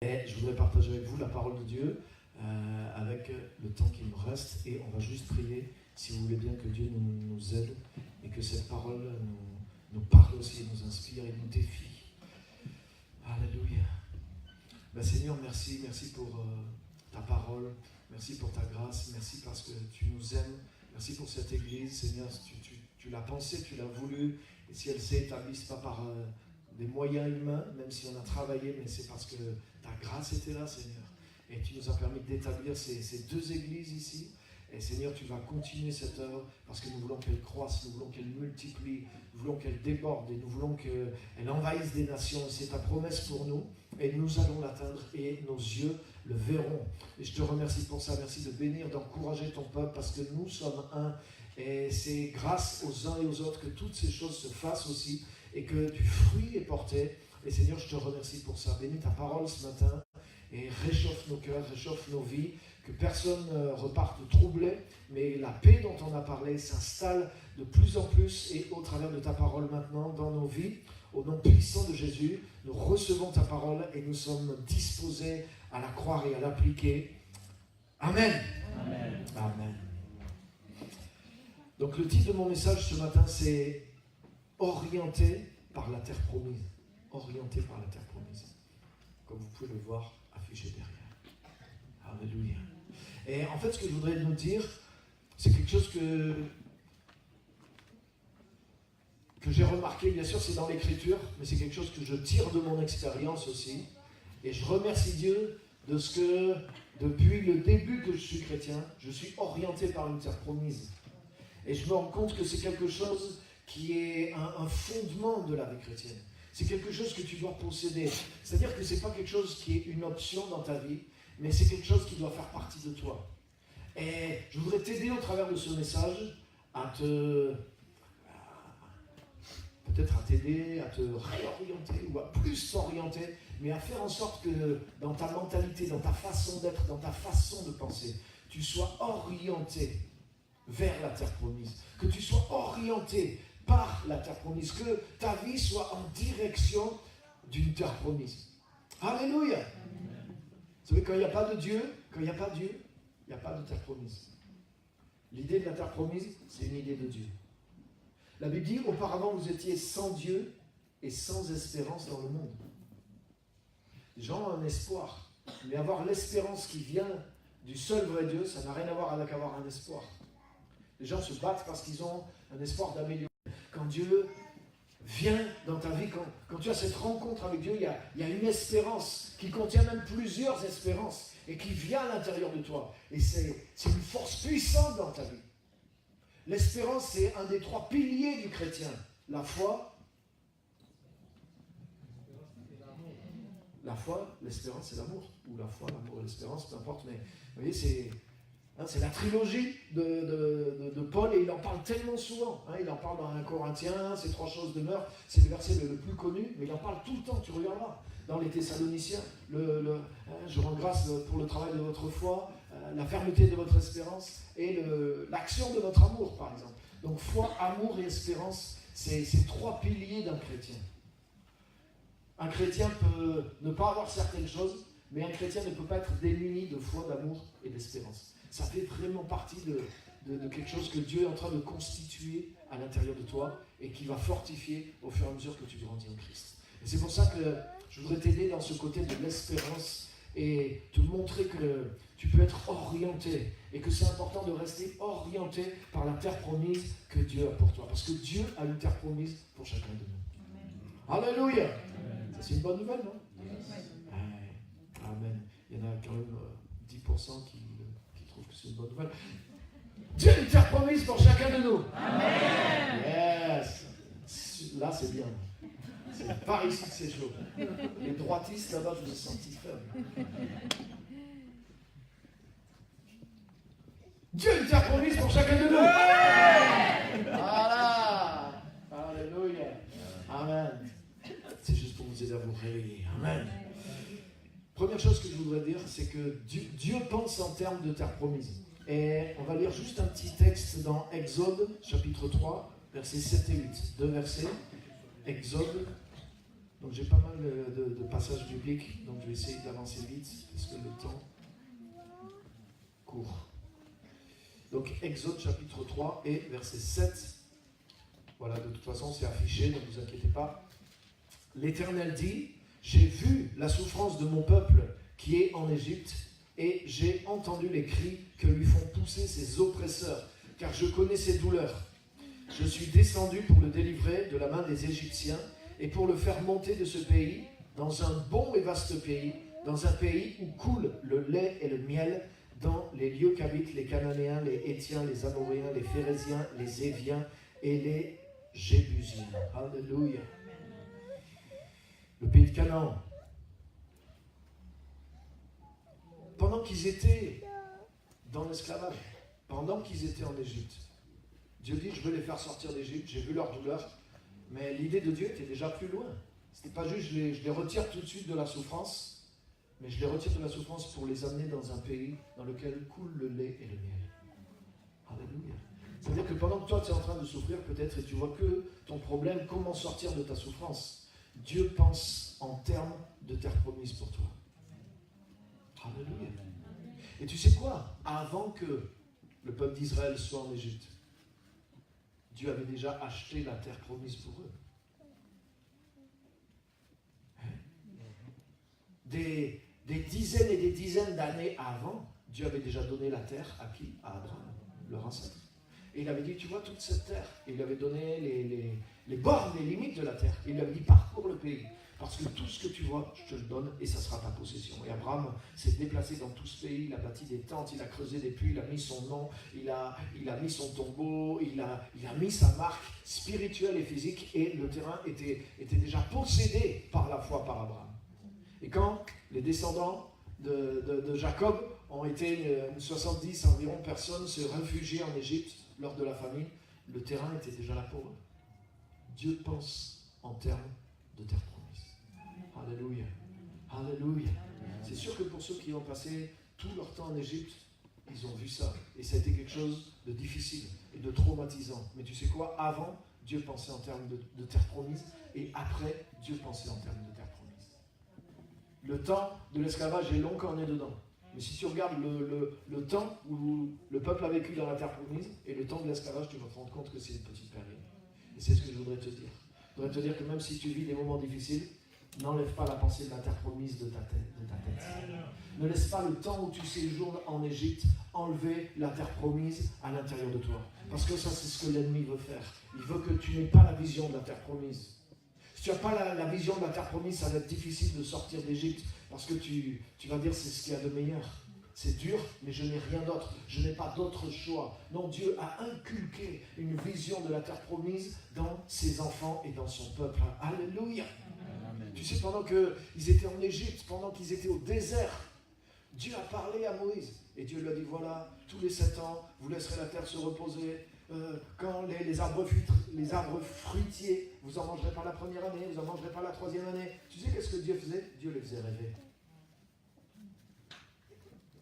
Et je voudrais partager avec vous la parole de Dieu avec le temps qu'il me reste. Et on va juste prier, si vous voulez bien, que Dieu nous aide et que cette parole nous parle aussi, nous inspire et nous défie. Alléluia. Seigneur, merci pour ta parole. Merci pour ta grâce. Merci parce que tu nous aimes. Merci pour cette église. Seigneur, tu l'as pensée, tu l'as voulu. Et si elle s'est établie, ce n'est pas par des moyens humains, même si on a travaillé, mais c'est parce que ta grâce était là, Seigneur. Et tu nous as permis d'établir ces deux églises ici. Et Seigneur, tu vas continuer cette œuvre parce que nous voulons qu'elle croisse, nous voulons qu'elle multiplie, nous voulons qu'elle déborde et nous voulons qu'elle envahisse des nations. C'est ta promesse pour nous et nous allons l'atteindre et nos yeux le verront. Et je te remercie pour ça. Merci de bénir, d'encourager ton peuple parce que nous sommes un. Et c'est grâce aux uns et aux autres que toutes ces choses se fassent aussi et que du fruit est porté. Et Seigneur, je te remercie pour ça. Bénis ta parole ce matin et réchauffe nos cœurs, réchauffe nos vies. Que personne ne reparte troublé, mais la paix dont on a parlé s'installe de plus en plus et au travers de ta parole maintenant dans nos vies. Au nom puissant de Jésus, nous recevons ta parole et nous sommes disposés à la croire et à l'appliquer. Amen. Amen. Amen. Donc le titre de mon message ce matin, c'est « Orienté par la terre promise ». Orienté par la terre promise. Comme vous pouvez le voir affiché derrière. Alléluia. Et en fait, ce que je voudrais nous dire, c'est quelque chose que j'ai remarqué. Bien sûr, c'est dans l'Écriture, mais c'est quelque chose que je tire de mon expérience aussi. Et je remercie Dieu de ce que, depuis le début que je suis chrétien, je suis orienté par une terre promise. Et je me rends compte que c'est quelque chose qui est un fondement de la vie chrétienne. C'est quelque chose que tu dois posséder. C'est-à-dire que ce n'est pas quelque chose qui est une option dans ta vie, mais c'est quelque chose qui doit faire partie de toi. Et je voudrais t'aider au travers de ce message peut-être à t'aider, à te réorienter ou à plus t'orienter, mais à faire en sorte que dans ta mentalité, dans ta façon d'être, dans ta façon de penser, tu sois orienté vers la terre promise. Que tu sois orienté par la terre promise. Que ta vie soit en direction d'une terre promise. Alléluia. Vous savez, quand il n'y a pas de Dieu, il n'y a pas de terre promise. L'idée de la terre promise, c'est une idée de Dieu. La Bible dit, auparavant, vous étiez sans Dieu et sans espérance dans le monde. Les gens ont un espoir, mais avoir l'espérance qui vient du seul vrai Dieu, ça n'a rien à voir avec avoir un espoir. Les gens se battent parce qu'ils ont un espoir d'améliorer. Quand Dieu vient dans ta vie, quand tu as cette rencontre avec Dieu, il y a une espérance qui contient même plusieurs espérances et qui vient à l'intérieur de toi. Et c'est une force puissante dans ta vie. L'espérance, c'est un des 3 piliers du chrétien. La foi, l'espérance et l'amour. Ou la foi, l'amour et l'espérance, peu importe. Mais vous voyez, c'est la trilogie de Paul et il en parle tellement souvent. Il en parle dans 1 Corinthiens, ces 3 choses demeurent. C'est le verset le plus connu, mais il en parle tout le temps, tu regarderas. Dans les Thessaloniciens, je rends grâce pour le travail de votre foi, la fermeté de votre espérance et l'action de votre amour, par exemple. Donc foi, amour et espérance, c'est 3 piliers d'un chrétien. Un chrétien peut ne pas avoir certaines choses, mais un chrétien ne peut pas être démuni de foi, d'amour et d'espérance. Ça fait vraiment partie de quelque chose que Dieu est en train de constituer à l'intérieur de toi et qui va fortifier au fur et à mesure que tu grandis en Christ. Et c'est pour ça que je voudrais t'aider dans ce côté de l'espérance et te montrer que tu peux être orienté et que c'est important de rester orienté par la terre promise que Dieu a pour toi. Parce que Dieu a une terre promise pour chacun de nous. Amen. Alléluia. Amen. Ça, c'est une bonne nouvelle, non? Amen. Il y en a quand même 10% qui trouvent que c'est une bonne nouvelle. Dieu a une terre promise pour chacun de nous. Amen. Yes. Là, c'est bien. C'est par ici que c'est chaud. Les droitistes, là-bas, je les ai sentis faibles. Dieu a une terre promise pour chacun de nous. Amen. Voilà. Alléluia. Amen. C'est juste pour vous aider à vous réveiller. Amen. Première chose que je voudrais dire, c'est que Dieu pense en termes de terre promise. Et on va lire juste un petit texte dans Exode, chapitre 3, versets 7 et 8. 2 versets. Exode, Donc j'ai pas mal de passages bibliques, donc je vais essayer d'avancer vite, parce que le temps court. Donc Exode chapitre 3 et verset 7. Voilà, de toute façon c'est affiché, ne vous inquiétez pas. L'Éternel dit, j'ai vu la souffrance de mon peuple qui est en Égypte, et j'ai entendu les cris que lui font pousser ses oppresseurs, car je connais ses douleurs. Je suis descendu pour le délivrer de la main des Égyptiens, et pour le faire monter de ce pays, dans un bon et vaste pays, dans un pays où coule le lait et le miel, dans les lieux qu'habitent les Cananéens, les Hétiens, les Amoréens, les Phéréziens, les Éviens et les Jébusiens. Alléluia. Le pays de Canaan. Pendant qu'ils étaient dans l'esclavage, pendant qu'ils étaient en Égypte, Dieu dit, je veux les faire sortir d'Égypte, j'ai vu leur douleur, mais l'idée de Dieu était déjà plus loin. C'était pas juste, je les retire tout de suite de la souffrance, mais je les retire de la souffrance pour les amener dans un pays dans lequel coule le lait et le miel. Alléluia. C'est-à-dire que pendant que toi tu es en train de souffrir peut-être et tu vois que ton problème, comment sortir de ta souffrance, Dieu pense en termes de terre promise pour toi. Alléluia. Et tu sais quoi? Avant que le peuple d'Israël soit en Égypte, Dieu avait déjà acheté la terre promise pour eux. Des dizaines et des dizaines d'années avant, Dieu avait déjà donné la terre à qui? À Abraham, leur ancêtre. Et il avait dit, tu vois, toute cette terre, et il avait donné les bornes, les limites de la terre. Et il avait dit, parcours le pays. Parce que tout ce que tu vois, je te le donne et ça sera ta possession. Et Abraham s'est déplacé dans tout ce pays, il a bâti des tentes, il a creusé des puits, il a mis son nom, il a mis son tombeau, il a mis sa marque spirituelle et physique, et le terrain était déjà possédé par la foi par Abraham. Et quand les descendants de Jacob ont été 70 environ personnes se réfugier en Égypte lors de la famine, le terrain était déjà là pour eux. Dieu pense en termes de terre promise. Alléluia. Alléluia. C'est sûr que pour ceux qui ont passé tout leur temps en Égypte, ils ont vu ça. Et ça a été quelque chose de difficile et de traumatisant. Mais tu sais quoi? Avant, Dieu pensait en termes de terre promise. Et après, Dieu pensait en termes de terre promise. Le temps de l'esclavage est long quand on est dedans. Mais si tu regardes le temps où le peuple a vécu dans la terre promise et le temps de l'esclavage, tu vas te rendre compte que c'est une petite période. Et c'est ce que je voudrais te dire. Je voudrais te dire que même si tu vis des moments difficiles, n'enlève pas la pensée de la terre promise de ta tête. Ne laisse pas le temps où tu séjournes en Égypte enlever la terre promise à l'intérieur de toi. Parce que ça, c'est ce que l'ennemi veut faire. Il veut que tu n'aies pas la vision de la terre promise. Si tu n'as pas la vision de la terre promise, ça va être difficile de sortir d'Égypte. Parce que tu vas dire, c'est ce qu'il y a de meilleur. C'est dur, mais je n'ai rien d'autre. Je n'ai pas d'autre choix. Non, Dieu a inculqué une vision de la terre promise dans ses enfants et dans son peuple. Alléluia. Amen. Tu sais, pendant qu'ils étaient en Égypte, pendant qu'ils étaient au désert, Dieu a parlé à Moïse. Et Dieu lui a dit, voilà, tous les 7 ans, vous laisserez la terre se reposer. Quand les arbres fruitiers, vous en mangerez pas la première année, vous en mangerez pas la 3e année. Tu sais qu'est-ce que Dieu faisait? Dieu les faisait rêver.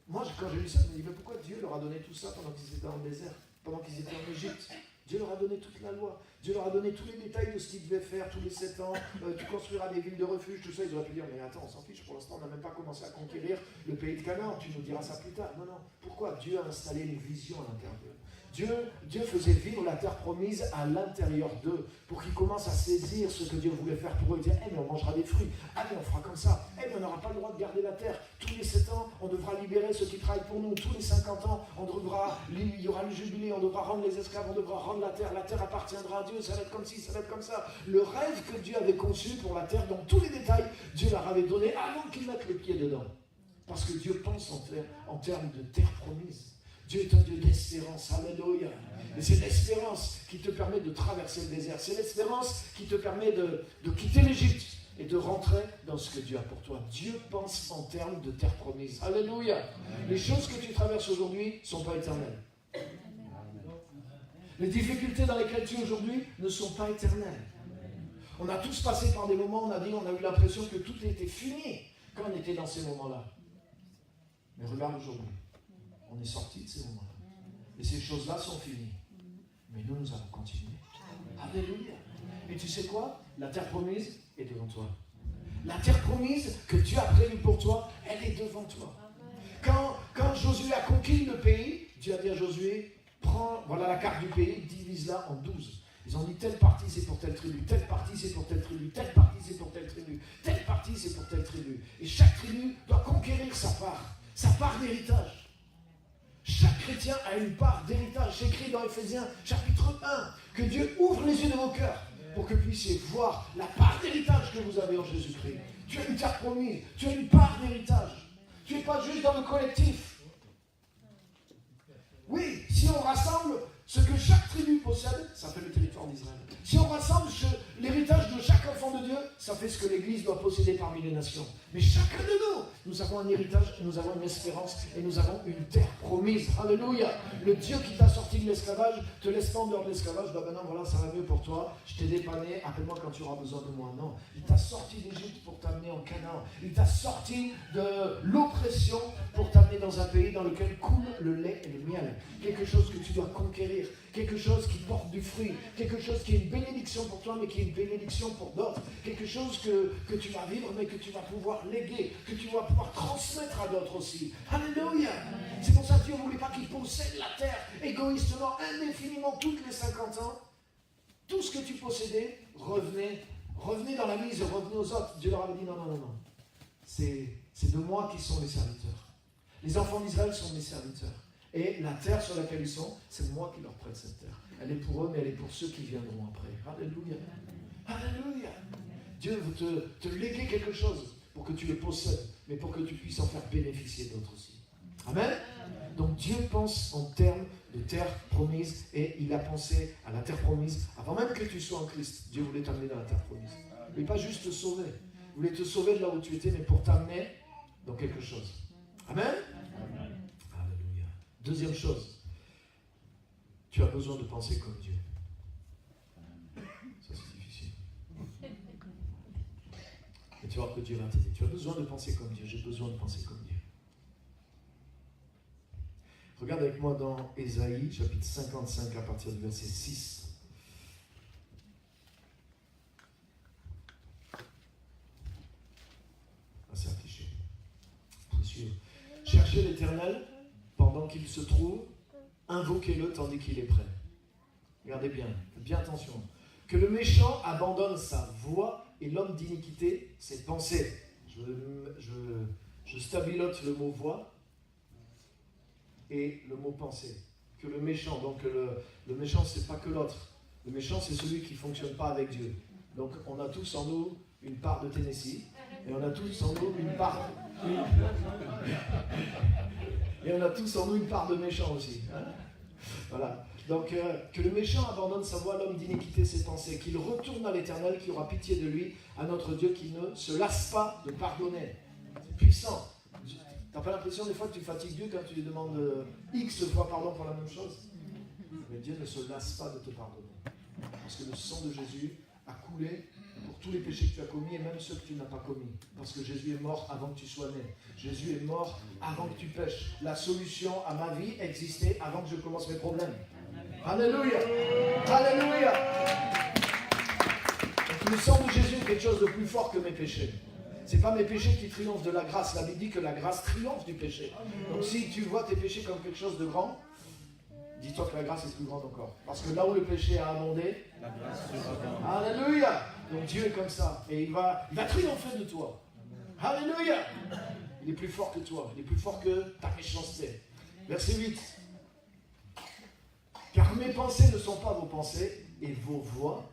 Moi, quand j'ai lu ça, je me dis, mais pourquoi Dieu leur a donné tout ça pendant qu'ils étaient dans le désert, pendant qu'ils étaient en Égypte? Dieu leur a donné toute la loi. Dieu leur a donné tous les détails de ce qu'ils devaient faire tous les 7 ans. Tu construiras des villes de refuge, tout ça. Ils auraient pu dire, mais attends, on s'en fiche, pour l'instant, on n'a même pas commencé à conquérir le pays de Canaan. Tu nous diras ça plus tard. Non, non. Pourquoi? Dieu a installé une vision à l'intérieur d'eux. Dieu faisait vivre la terre promise à l'intérieur d'eux pour qu'ils commencent à saisir ce que Dieu voulait faire pour eux. Dire, mais on mangera des fruits. Mais on fera comme ça. Mais on n'aura pas le droit de garder la terre. Tous les 7 ans, on devra libérer ceux qui travaillent pour nous. Tous les 50 ans, il y aura le jubilé. On devra rendre les esclaves. On devra rendre la terre. La terre appartiendra à Dieu. Ça va être comme ci, ça va être comme ça. Le rêve que Dieu avait conçu pour la terre, dans tous les détails, Dieu leur avait donné avant qu'ils mettent le pied dedans. Parce que Dieu pense en termes de terre promise. Dieu est un Dieu d'espérance, alléluia. Et c'est l'espérance qui te permet de traverser le désert. C'est l'espérance qui te permet de quitter l'Égypte et de rentrer dans ce que Dieu a pour toi. Dieu pense en termes de terre promise. Alléluia. Les choses que tu traverses aujourd'hui ne sont pas éternelles. Les difficultés dans lesquelles tu es aujourd'hui ne sont pas éternelles. On a tous passé par des moments où on a eu l'impression que tout était fini quand on était dans ces moments-là. Mais regarde aujourd'hui. On est sorti de ces moments-là. Et ces choses-là sont finies. Mais nous allons continuer. Alléluia. Et tu sais quoi? La terre promise est devant toi. La terre promise que Dieu a prévue pour toi, elle est devant toi. Quand Josué a conquis le pays, Dieu a dit à Josué, prends, voilà la carte du pays, divise-la en 12. Ils ont dit, telle partie c'est pour telle tribu, telle partie c'est pour telle tribu, telle partie c'est pour telle tribu, telle partie c'est pour telle tribu. Et chaque tribu doit conquérir sa part d'héritage. Chaque chrétien a une part d'héritage. C'est écrit dans Éphésiens chapitre 1, que Dieu ouvre les yeux de vos cœurs pour que vous puissiez voir la part d'héritage que vous avez en Jésus-Christ. Tu as une terre promise, tu as une part d'héritage. Tu n'es pas juste dans le collectif. Oui, si on rassemble ce que chaque tribu possède, ça fait le territoire d'Israël. Si on rassemble l'héritage de chaque enfant de Dieu, ça fait ce que l'Église doit posséder parmi les nations. Mais chacun de nous avons un héritage, nous avons une espérance et nous avons une terre promise. Alléluia. Le Dieu qui t'a sorti de l'esclavage te laisse pas en dehors de l'esclavage. Bah maintenant, voilà, ça va mieux pour toi. Je t'ai dépanné, appelle-moi quand tu auras besoin de moi. Non, il t'a sorti d'Égypte pour t'amener en Canaan. Il t'a sorti de l'oppression pour t'amener dans un pays dans lequel coule le lait et le miel. Quelque chose que tu dois conquérir. Quelque chose qui porte du fruit, quelque chose qui est une bénédiction pour toi, mais qui est une bénédiction pour d'autres. Quelque chose que tu vas vivre, mais que tu vas pouvoir léguer, que tu vas pouvoir transmettre à d'autres aussi. Alléluia! C'est pour ça que Dieu ne voulait pas qu'ils possèdent la terre égoïstement, indéfiniment, toutes les 50 ans. Tout ce que tu possédais, revenez dans la mise, revenez aux autres. Dieu leur avait dit non. C'est de moi qui sont les serviteurs. Les enfants d'Israël sont mes serviteurs. Et la terre sur laquelle ils sont, c'est moi qui leur prête cette terre. Elle est pour eux, mais elle est pour ceux qui viendront après. Alléluia. Alléluia. Dieu veut te léguer quelque chose pour que tu le possèdes, mais pour que tu puisses en faire bénéficier d'autres aussi. Amen. Donc Dieu pense en termes de terre promise, et il a pensé à la terre promise avant même que tu sois en Christ. Dieu voulait t'amener dans la terre promise. Il ne voulait pas juste te sauver. Il voulait te sauver de là où tu étais, mais pour t'amener dans quelque chose. Amen. Deuxième chose, tu as besoin de penser comme Dieu. Ça, c'est difficile. Mais tu vas voir que Dieu va t'aider. Tu as besoin de penser comme Dieu. J'ai besoin de penser comme Dieu. Regarde avec moi dans Ésaïe, chapitre 55, à partir du verset 6. Ah, c'est affiché. Précieux. Cherchez l'Éternel pendant qu'il se trouve, invoquez-le tandis qu'il est prêt. Regardez bien, faites bien attention. Que le méchant abandonne sa voix et l'homme d'iniquité ses pensées. Je stabilote le mot voix et le mot pensée. Que le méchant, donc le méchant c'est pas que l'autre. Le méchant c'est celui qui ne fonctionne pas avec Dieu. Donc on a tous en nous une part de Tennessee et on a tous en nous une part... Et on a tous en nous une part de méchant aussi. Hein? Voilà. Donc, que le méchant abandonne sa voie, l'homme d'iniquité ses pensées, qu'il retourne à l'Éternel, qui aura pitié de lui, à notre Dieu, qui ne se lasse pas de pardonner. C'est puissant. Tu n'as pas l'impression des fois que tu fatigues Dieu quand tu lui demandes X fois pardon pour la même chose? Mais Dieu ne se lasse pas de te pardonner. Parce que le sang de Jésus a coulé pour tous les péchés que tu as commis et même ceux que tu n'as pas commis. Parce que Jésus est mort avant que tu sois né. Jésus est mort avant que tu pêches. La solution à ma vie existait avant que je commence mes problèmes. Alléluia. Alléluia. Donc, le sang de Jésus est quelque chose de plus fort que mes péchés. Ce n'est pas mes péchés qui triomphent de la grâce. La Bible dit que la grâce triomphe du péché. Donc si tu vois tes péchés comme quelque chose de grand, dis-toi que la grâce est plus grande encore. Parce que là où le péché a abondé, la grâce surabonde. Alléluia. Donc Dieu est comme ça. Et il va triompher de toi. Alléluia. Il est plus fort que toi. Il est plus fort que ta méchanceté. Verset 8. Car mes pensées ne sont pas vos pensées, et vos voix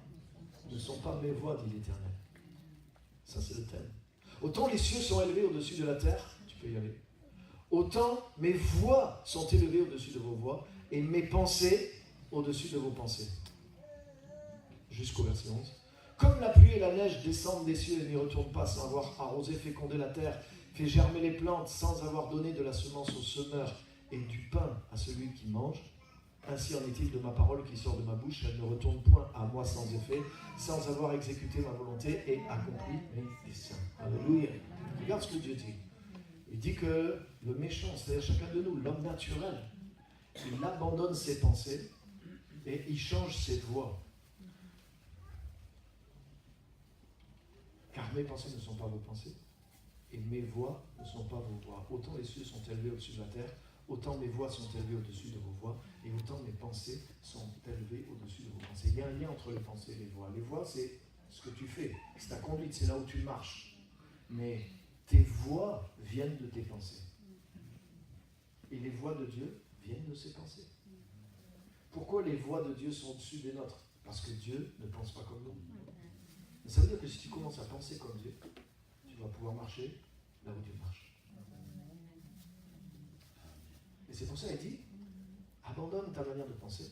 ne sont pas mes voix, dit l'Éternel. Ça, c'est le thème. Autant les cieux sont élevés au-dessus de la terre, tu peux y aller. Autant mes voix sont élevées au-dessus de vos voix, et mes pensées au-dessus de vos pensées. Jusqu'au verset 11. Comme la pluie et la neige descendent des cieux et n'y retournent pas sans avoir arrosé, fécondé la terre, fait germer les plantes sans avoir donné de la semence au semeur et du pain à celui qui mange, ainsi en est-il de ma parole qui sort de ma bouche, elle ne retourne point à moi sans effet, sans avoir exécuté ma volonté et accompli mes desseins. Alléluia. Regarde ce que Dieu dit. Il dit que le méchant, c'est-à-dire chacun de nous, l'homme naturel, il abandonne ses pensées et il change ses voies. Car mes pensées ne sont pas vos pensées, et mes voix ne sont pas vos voix. Autant les cieux sont élevés au-dessus de la terre, autant mes voix sont élevées au-dessus de vos voix, et autant mes pensées sont élevées au-dessus de vos pensées. Il y a un lien entre les pensées et les voix. Les voix, c'est ce que tu fais, c'est ta conduite, c'est là où tu marches. Mais tes voix viennent de tes pensées. Et les voix de Dieu viennent de ses pensées. Pourquoi les voix de Dieu sont au-dessus des nôtres? Parce que Dieu ne pense pas comme nous. Mais ça veut dire que si tu commences à penser comme Dieu, tu vas pouvoir marcher là où Dieu marche. Et c'est pour ça qu'il dit, abandonne ta manière de penser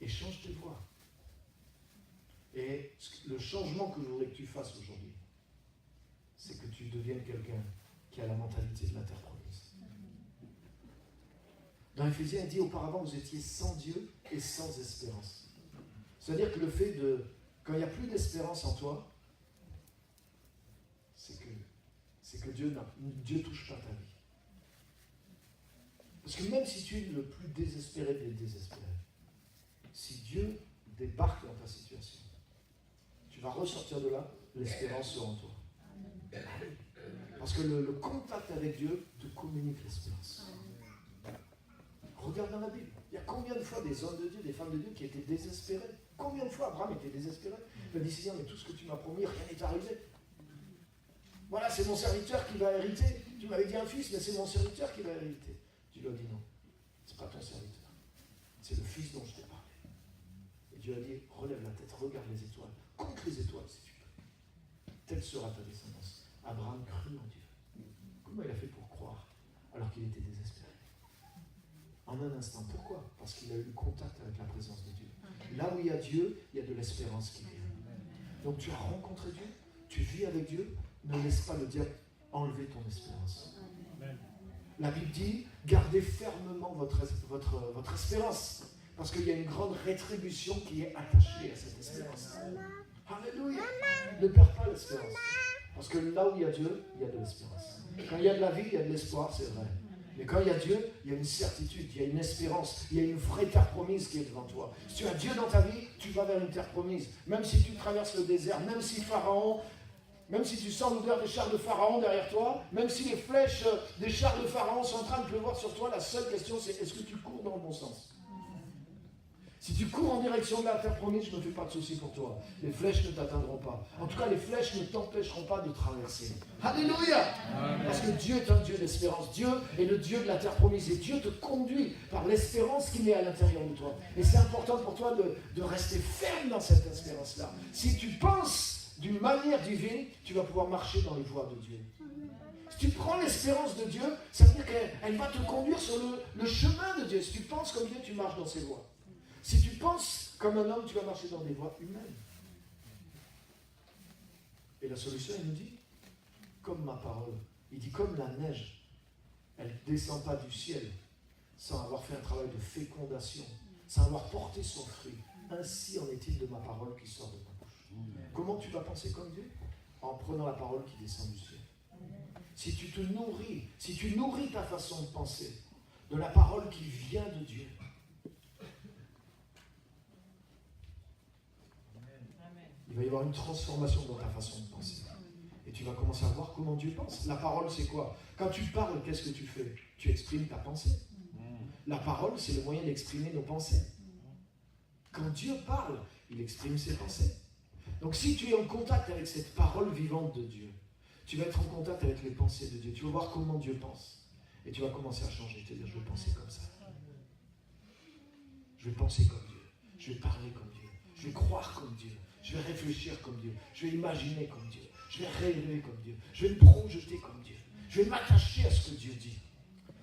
et change tes voix. Et le changement que je voudrais que tu fasses aujourd'hui, c'est que tu deviennes quelqu'un qui a la mentalité de la terre promise. Dans Éphésiens, il dit, auparavant, vous étiez sans Dieu et sans espérance. C'est-à-dire que le fait de, quand il n'y a plus d'espérance en toi, c'est que Dieu ne touche pas ta vie. Parce que même si tu es le plus désespéré des désespérés, si Dieu débarque dans ta situation, tu vas ressortir de là, l'espérance sera en toi. Parce que le contact avec Dieu te communique l'espérance. Regarde dans la Bible, il y a combien de fois des hommes de Dieu, des femmes de Dieu qui étaient désespérés? Combien de fois Abraham était désespéré? Il a dit, Seigneur, mais tout ce que tu m'as promis, rien n'est arrivé. Voilà, c'est mon serviteur qui va hériter. Tu m'avais dit un fils, mais c'est mon serviteur qui va hériter. Dieu lui a dit non, c'est pas ton serviteur, c'est le fils dont je t'ai parlé. Et Dieu a dit, relève la tête, regarde les étoiles, compte les étoiles si tu peux. Telle sera ta descendance. Abraham crut en Dieu. Comment il a fait pour croire alors qu'il était désespéré? En un instant. Pourquoi? Parce qu'il a eu contact avec la présence de Dieu. Là où il y a Dieu, il y a de l'espérance qui vient. Donc tu as rencontré Dieu, tu vis avec Dieu, ne laisse pas le diable enlever ton espérance. La Bible dit, gardez fermement votre espérance, parce qu'il y a une grande rétribution qui est attachée à cette espérance. Alléluia! Ne perds pas l'espérance, parce que là où il y a Dieu, il y a de l'espérance. Quand il y a de la vie, il y a de l'espoir, c'est vrai. Mais quand il y a Dieu, il y a une certitude, il y a une espérance, il y a une vraie terre promise qui est devant toi. Si tu as Dieu dans ta vie, tu vas vers une terre promise. Même si tu traverses le désert, même si Pharaon, même si tu sens l'odeur des chars de Pharaon derrière toi, même si les flèches des chars de Pharaon sont en train de pleuvoir sur toi, la seule question c'est, est-ce que tu cours dans le bon sens? Si tu cours en direction de la terre promise, je ne me fais pas de soucis pour toi. Les flèches ne t'atteindront pas. En tout cas, les flèches ne t'empêcheront pas de traverser. Alléluia! Parce que Dieu est un Dieu d'espérance. Dieu est le Dieu de la terre promise. Et Dieu te conduit par l'espérance qu'il met à l'intérieur de toi. Et c'est important pour toi de rester ferme dans cette espérance-là. Si tu penses d'une manière divine, tu vas pouvoir marcher dans les voies de Dieu. Si tu prends l'espérance de Dieu, ça veut dire qu'elle va te conduire sur le chemin de Dieu. Si tu penses comme Dieu, tu marches dans ses voies. Si tu penses comme un homme, tu vas marcher dans des voies humaines. Et la solution, il nous dit, comme ma parole, il dit comme la neige, elle ne descend pas du ciel sans avoir fait un travail de fécondation, sans avoir porté son fruit. Ainsi en est-il de ma parole qui sort de ma bouche. Comment tu vas penser comme Dieu? En prenant la parole qui descend du ciel. Si tu te nourris, si tu nourris ta façon de penser de la parole qui vient de Dieu, il va y avoir une transformation dans ta façon de penser. Et tu vas commencer à voir comment Dieu pense. La parole, c'est quoi? Quand tu parles, qu'est-ce que tu fais? Tu exprimes ta pensée. La parole, c'est le moyen d'exprimer nos pensées. Quand Dieu parle, il exprime ses pensées. Donc si tu es en contact avec cette parole vivante de Dieu, tu vas être en contact avec les pensées de Dieu. Tu vas voir comment Dieu pense. Et tu vas commencer à changer. Te dire, je vais penser comme ça. Je vais penser comme Dieu. Je vais parler comme Dieu. Je vais croire comme Dieu. Je vais réfléchir comme Dieu. Je vais imaginer comme Dieu. Je vais rêver comme Dieu. Je vais me projeter comme Dieu. Je vais m'attacher à ce que Dieu dit.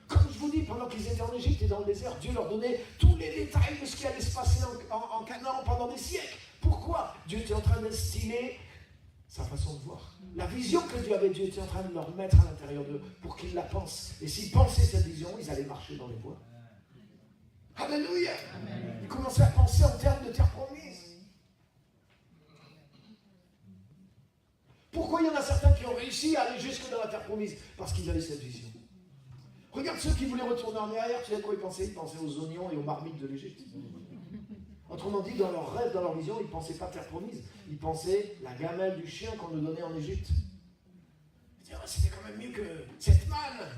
Comme je vous dis, pendant qu'ils étaient en Égypte et dans le désert, Dieu leur donnait tous les détails de ce qui allait se passer en Canaan pendant des siècles. Pourquoi? Dieu était en train d'instiller sa façon de voir. La vision que Dieu avait, Dieu était en train de leur mettre à l'intérieur d'eux pour qu'ils la pensent. Et s'ils pensaient cette vision, ils allaient marcher dans les voies. Alléluia! Amen. Ils commençaient à penser en termes de terre promise. Pourquoi il y en a certains qui ont réussi à aller jusque dans la terre promise? Parce qu'ils avaient cette vision. Regarde ceux qui voulaient retourner en arrière, tu sais à quoi ils pensaient? Ils pensaient aux oignons et aux marmites de l'Égypte. Autrement dit, dans leur rêve, dans leur vision, ils ne pensaient pas terre promise. Ils pensaient la gamelle du chien qu'on nous donnait en Égypte. Ils disaient, c'était quand même mieux que cette manne.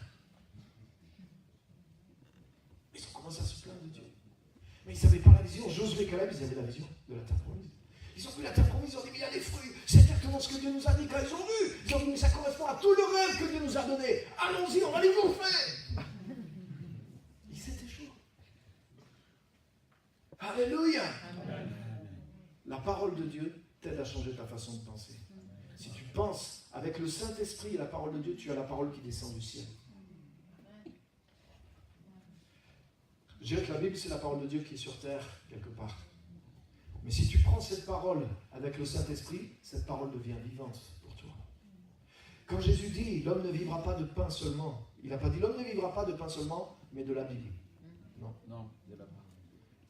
Ils ont commencé à se plaindre de Dieu. Mais ils n'avaient pas la vision. Josué et Caleb, ils avaient la vision de la terre promise. Ils ont vu la terre promise, ils ont dit, mais il y a des fruits. C'est exactement ce que Dieu nous a dit quand ils ont vu. Ils ont dit, mais ça correspond à tout le rêve que Dieu nous a donné. Allons-y, on va les bouffer. Ils étaient chauds. Alléluia. Amen. La parole de Dieu t'aide à changer ta façon de penser. Si tu penses avec le Saint-Esprit et la parole de Dieu, tu as la parole qui descend du ciel. Je dirais que la Bible, c'est la parole de Dieu qui est sur terre, quelque part. Mais si tu prends cette parole avec le Saint-Esprit, cette parole devient vivante pour toi. Quand Jésus dit, l'homme ne vivra pas de pain seulement, il n'a pas dit, l'homme ne vivra pas de pain seulement, mais de la Bible. Non. Non,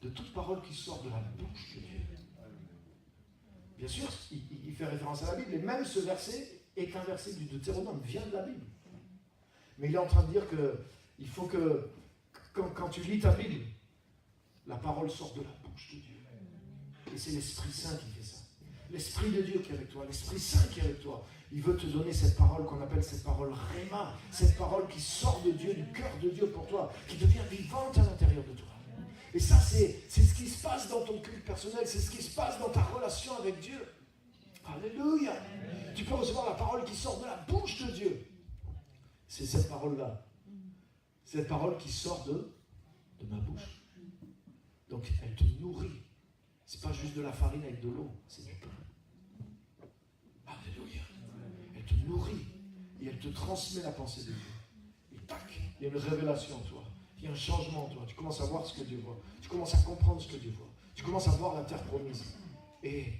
de toute parole qui sort de la bouche de Dieu. Bien sûr, il fait référence à la Bible, et même ce verset est un verset du Deutéronome, vient de la Bible. Mais il est en train de dire qu'il faut que, quand tu lis ta Bible, la parole sort de la bouche de Dieu. Et c'est l'Esprit Saint qui fait ça. L'Esprit de Dieu qui est avec toi, l'Esprit Saint qui est avec toi. Il veut te donner cette parole qu'on appelle cette parole Réma, cette parole qui sort de Dieu, du cœur de Dieu pour toi, qui devient vivante à l'intérieur de toi. Et ça, c'est ce qui se passe dans ton culte personnel, c'est ce qui se passe dans ta relation avec Dieu. Alléluia. Tu peux recevoir la parole qui sort de la bouche de Dieu. C'est cette parole-là. Cette parole qui sort de ma bouche. Donc, elle te nourrit. C'est pas juste de la farine avec de l'eau, c'est du pain. Alléluia. Elle te nourrit et elle te transmet la pensée de Dieu. Et tac, il y a une révélation en toi. Il y a un changement en toi. Tu commences à voir ce que Dieu voit. Tu commences à comprendre ce que Dieu voit. Tu commences à voir la terre promise. Et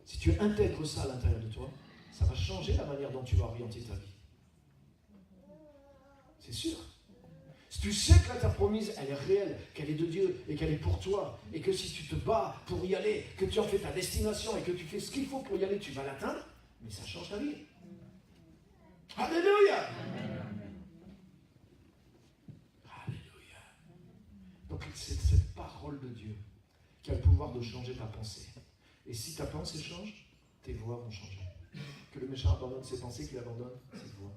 si tu intègres ça à l'intérieur de toi, ça va changer la manière dont tu vas orienter ta vie. C'est sûr. Si tu sais que la terre promise, elle est réelle, qu'elle est de Dieu et qu'elle est pour toi, et que si tu te bats pour y aller, que tu en fais ta destination et que tu fais ce qu'il faut pour y aller, tu vas l'atteindre, mais ça change ta vie. Alléluia. Alléluia. Donc c'est cette parole de Dieu qui a le pouvoir de changer ta pensée. Et si ta pensée change, tes voies vont changer. Que le méchant abandonne ses pensées, qu'il abandonne ses voies.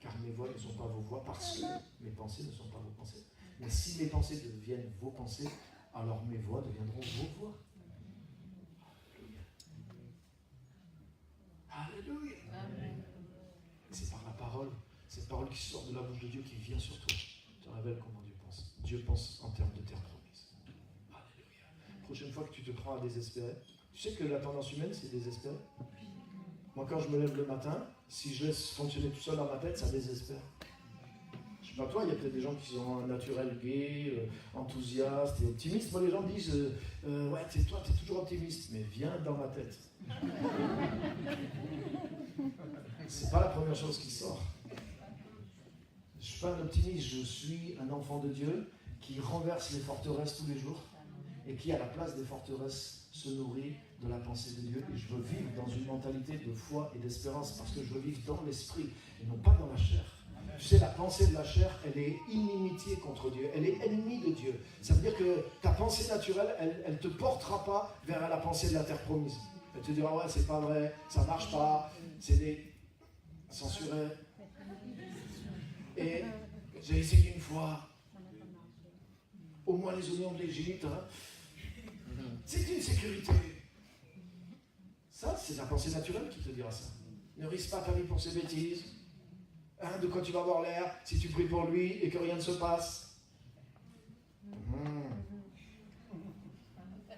Car mes voies ne sont pas vos voies, parce que mes pensées ne sont pas vos pensées. Mais si mes pensées deviennent vos pensées, alors mes voies deviendront vos voies. Alléluia. Alléluia. Amen. C'est par la parole, cette parole qui sort de la bouche de Dieu, qui vient sur toi, te révèle comment Dieu pense. Dieu pense en termes de terre promise. Alléluia. Prochaine fois que tu te prends à désespérer, tu sais que la tendance humaine, c'est désespérer. Moi, quand je me lève le matin, si je laisse fonctionner tout seul dans ma tête, ça désespère. Je sais pas toi, il y a peut-être des gens qui sont un naturel gai, enthousiaste et optimiste. Moi, les gens me disent ouais, toi, tu es toujours optimiste, mais viens dans ma tête. C'est pas la première chose qui sort. Je suis pas un optimiste, je suis un enfant de Dieu qui renverse les forteresses tous les jours et qui, à la place des forteresses, se nourrit de la pensée de Dieu. Et je veux vivre dans une mentalité de foi et d'espérance parce que je veux vivre dans l'esprit et non pas dans la chair. Tu sais, la pensée de la chair, elle est inimitié contre Dieu, elle est ennemie de Dieu. Ça veut dire que ta pensée naturelle, elle ne te portera pas vers la pensée de la terre promise. Elle te dira, ouais, c'est pas vrai, ça marche pas, c'est des censurés. Et j'ai essayé une fois, au moins les oignons de l'Égypte, hein. C'est une sécurité. Ça, c'est la pensée naturelle qui te dira ça. Ne risque pas ta vie pour ces bêtises. Hein, de quoi tu vas avoir l'air si tu pries pour lui et que rien ne se passe.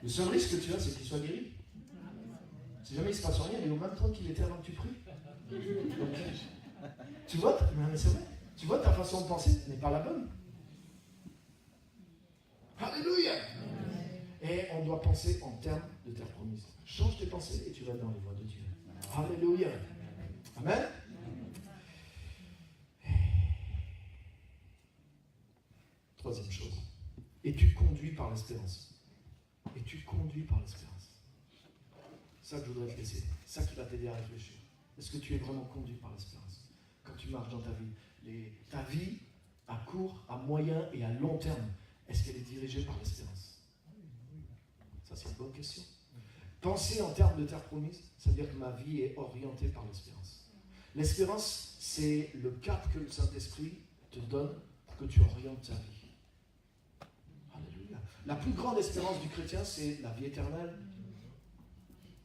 Le seul risque que tu as, c'est qu'il soit guéri. Si jamais il ne se passe rien, il est au même temps qu'il était avant que tu pries. Tu vois, mais c'est vrai. Tu vois, ta façon de penser n'est pas la bonne. Alléluia. Et on doit penser en termes de terre promise. Change tes pensées et tu vas dans les voies de Dieu. Alléluia. Amen. Troisième chose. Es-tu conduit par l'espérance? Es-tu conduit par l'espérance? C'est ça que je voudrais te laisser. C'est ça qui va t'aider à réfléchir. Est-ce que tu es vraiment conduit par l'espérance? Quand tu marches dans ta vie, ta vie à court, à moyen et à long terme, est-ce qu'elle est dirigée par l'espérance? Ça, c'est une bonne question. Penser en termes de terre promise, ça veut dire que ma vie est orientée par l'espérance. L'espérance, c'est le cap que le Saint-Esprit te donne pour que tu orientes ta vie. Alléluia. La plus grande espérance du chrétien, c'est la vie éternelle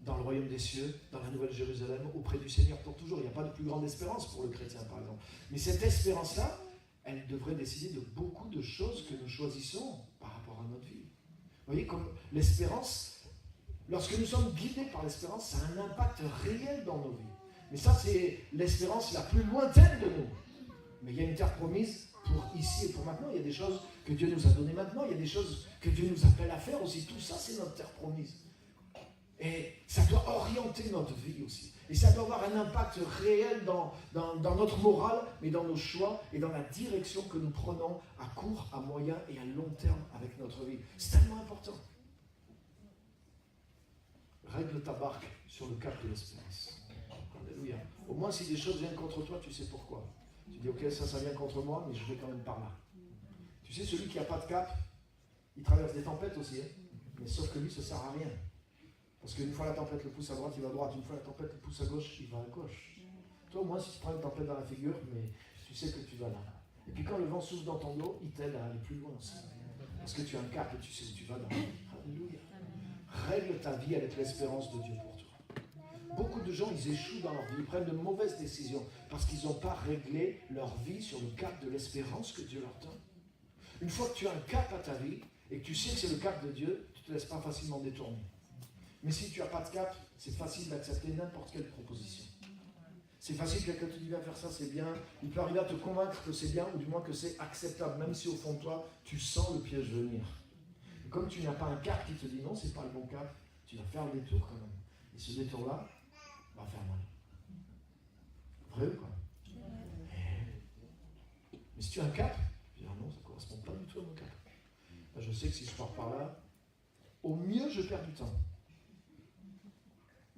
dans le royaume des cieux, dans la Nouvelle Jérusalem, auprès du Seigneur pour toujours. Il n'y a pas de plus grande espérance pour le chrétien, par exemple. Mais cette espérance-là, elle devrait décider de beaucoup de choses que nous choisissons par rapport à notre vie. Vous voyez, comme l'espérance, lorsque nous sommes guidés par l'espérance, ça a un impact réel dans nos vies. Mais ça, c'est l'espérance la plus lointaine de nous. Mais il y a une terre promise pour ici et pour maintenant. Il y a des choses que Dieu nous a données maintenant. Il y a des choses que Dieu nous appelle à faire aussi. Tout ça, c'est notre terre promise. Et ça doit orienter notre vie aussi. Et ça doit avoir un impact réel dans notre morale, mais dans nos choix et dans la direction que nous prenons à court, à moyen et à long terme avec notre vie. C'est tellement important. Règle ta barque sur le cap de l'espérance. Alléluia. Au moins, si des choses viennent contre toi, tu sais pourquoi. Tu dis, ok, ça vient contre moi, mais je vais quand même par là. Tu sais, celui qui n'a pas de cap, il traverse des tempêtes aussi. Hein, mais sauf que lui, ça ne sert à rien. Parce qu'une fois la tempête le pousse à droite, il va à droite. Une fois la tempête le pousse à gauche, il va à gauche. Toi, au moins, si tu prends une tempête dans la figure, mais tu sais que tu vas là. Et puis quand le vent souffle dans ton dos, il t'aide à aller plus loin aussi. Parce que tu as un cap et tu sais où tu vas dans la vie. Alléluia. Règle ta vie avec l'espérance de Dieu pour toi. Beaucoup de gens, ils échouent dans leur vie. Ils prennent de mauvaises décisions parce qu'ils n'ont pas réglé leur vie sur le cap de l'espérance que Dieu leur donne. Une fois que tu as un cap à ta vie et que tu sais que c'est le cap de Dieu, tu ne te laisses pas facilement détourner. Mais si tu n'as pas de cap, c'est facile d'accepter n'importe quelle proposition. C'est facile, quelqu'un te dit viens faire ça, c'est bien. Il peut arriver à te convaincre que c'est bien, ou du moins que c'est acceptable, même si au fond de toi, tu sens le piège venir. Et comme tu n'as pas un cap qui te dit non, c'est pas le bon cap, tu vas faire le détour quand même. Et ce détour-là va faire mal. Vrai ou quoi? Mais si tu as un cap, tu dis non, ça ne correspond pas du tout à mon cap. Là, je sais que si je pars par là, au mieux je perds du temps.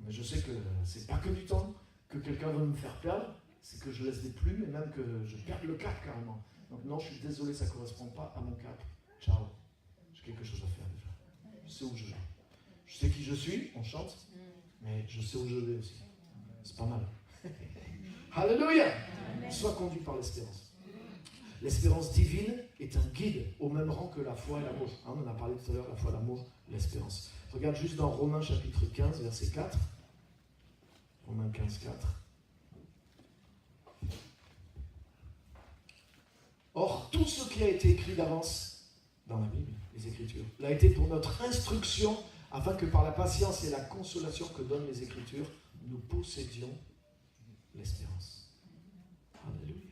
Mais je sais que c'est pas que du temps que quelqu'un veut me faire perdre, c'est que je laisse des plumes et même que je perds le cap carrément. Donc non, je suis désolé, ça ne correspond pas à mon cap. Ciao. J'ai quelque chose à faire déjà. Je sais où je vais. Je sais qui je suis, on chante, mais je sais où je vais aussi. C'est pas mal. Alléluia. Sois conduit par l'espérance. L'espérance divine est un guide au même rang que la foi et l'amour. On en a parlé tout à l'heure, la foi, l'amour, l'espérance. Regarde juste dans Romains chapitre 15, verset 4. Romains 15, 4. Or, tout ce qui a été écrit d'avance dans la Bible, les Écritures, l'a été pour notre instruction, afin que par la patience et la consolation que donnent les Écritures, nous possédions l'espérance. Alléluia.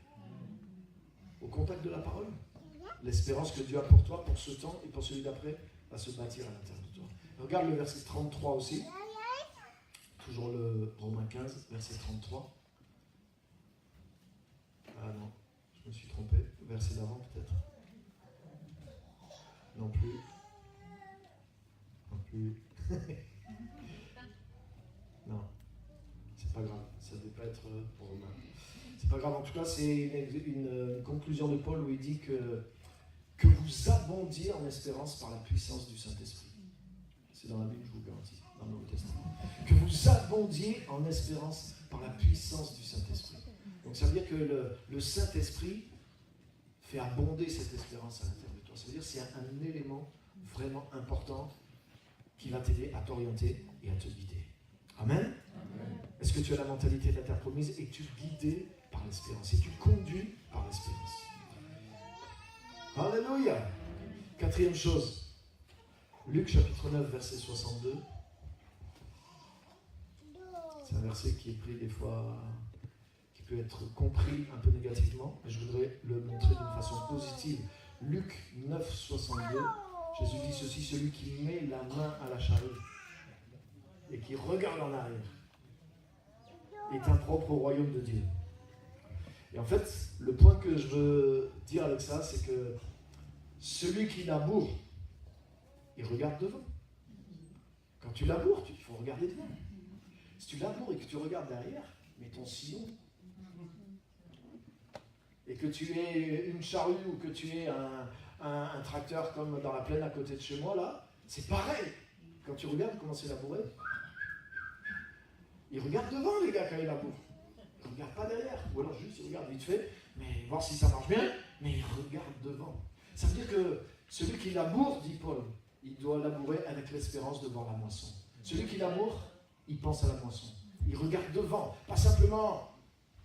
Au contact de la parole, l'espérance que Dieu a pour toi, pour ce temps et pour celui d'après, va se bâtir à l'intérieur de toi. Regarde le verset 33 aussi. Toujours le Romains 15, verset 33. Ah non, je me suis trompé. Verset d'avant peut-être. Non plus. Non plus. Non, c'est pas grave. Ça ne devait pas être Romain. C'est pas grave. En tout cas, c'est une conclusion de Paul où il dit que vous abondiez en espérance par la puissance du Saint-Esprit. C'est dans la Bible, je vous garantis, dans le Nouveau Testament. Que vous abondiez en espérance par la puissance du Saint-Esprit. Donc ça veut dire que le Saint-Esprit fait abonder cette espérance à l'intérieur de toi. Ça veut dire que c'est un élément vraiment important qui va t'aider à t'orienter et à te guider. Amen. Amen. Est-ce que tu as la mentalité de la terre promise et que tu es guidé par l'espérance et tu conduis par l'espérance? Alléluia. Quatrième chose. Luc chapitre 9, verset 62. C'est un verset qui est pris des fois, qui peut être compris un peu négativement, mais je voudrais le montrer d'une façon positive. Luc 9, 62. Jésus dit ceci, celui qui met la main à la charrue et qui regarde en arrière est impropre au royaume de Dieu. Et en fait, le point que je veux dire avec ça, c'est que celui qui laboure, il regarde devant. Quand tu laboures, il faut regarder devant. Si tu laboures et que tu regardes derrière, mets ton sillon. Et que tu aies une charrue ou que tu aies un tracteur comme dans la plaine à côté de chez moi, là, c'est pareil. Quand tu regardes comment c'est labouré, ils regardent devant, les gars, quand ils labourent. Ils ne regardent pas derrière. Ou alors juste, ils regardent vite fait, mais voir si ça marche bien, mais ils regardent devant. Ça veut dire que celui qui laboure, dit Paul, il doit labourer avec l'espérance de voir la moisson. Celui qui laboure, il pense à la moisson. Il regarde devant, pas simplement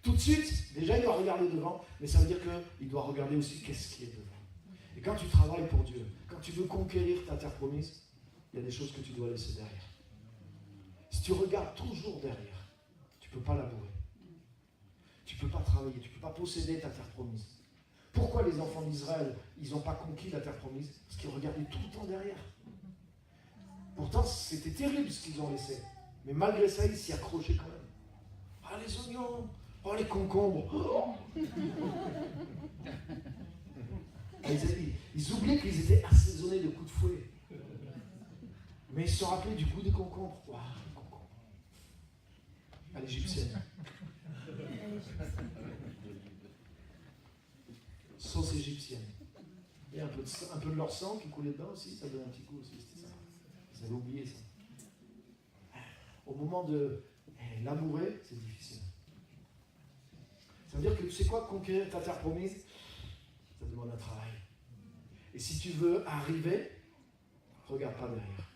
tout de suite. Déjà, il doit regarder devant, mais ça veut dire qu'il doit regarder aussi qu'est-ce qui est devant. Et quand tu travailles pour Dieu, quand tu veux conquérir ta terre promise, il y a des choses que tu dois laisser derrière. Si tu regardes toujours derrière, tu ne peux pas labourer. Tu ne peux pas travailler, tu ne peux pas posséder ta terre promise. Pourquoi les enfants d'Israël, ils n'ont pas conquis la terre promise? Parce qu'ils regardaient tout le temps derrière. Pourtant, c'était terrible ce qu'ils ont laissé. Mais malgré ça, ils s'y accrochaient quand même. Ah, les oignons, oh, les concombres. Oh. Ils oubliaient qu'ils étaient assaisonnés de coups de fouet. Mais ils se sont rappelés du goût des concombres. Waouh, les concombres. À l'égyptienne. Sauce égyptienne. Il y a un peu de leur sang qui coulait dedans aussi, ça donne un petit coup aussi, c'était ça. Vous avez oublié ça. Au moment de labourer, c'est difficile. Ça veut dire que tu sais quoi, conquérir ta terre promise, ça demande un travail. Et si tu veux arriver, regarde pas derrière.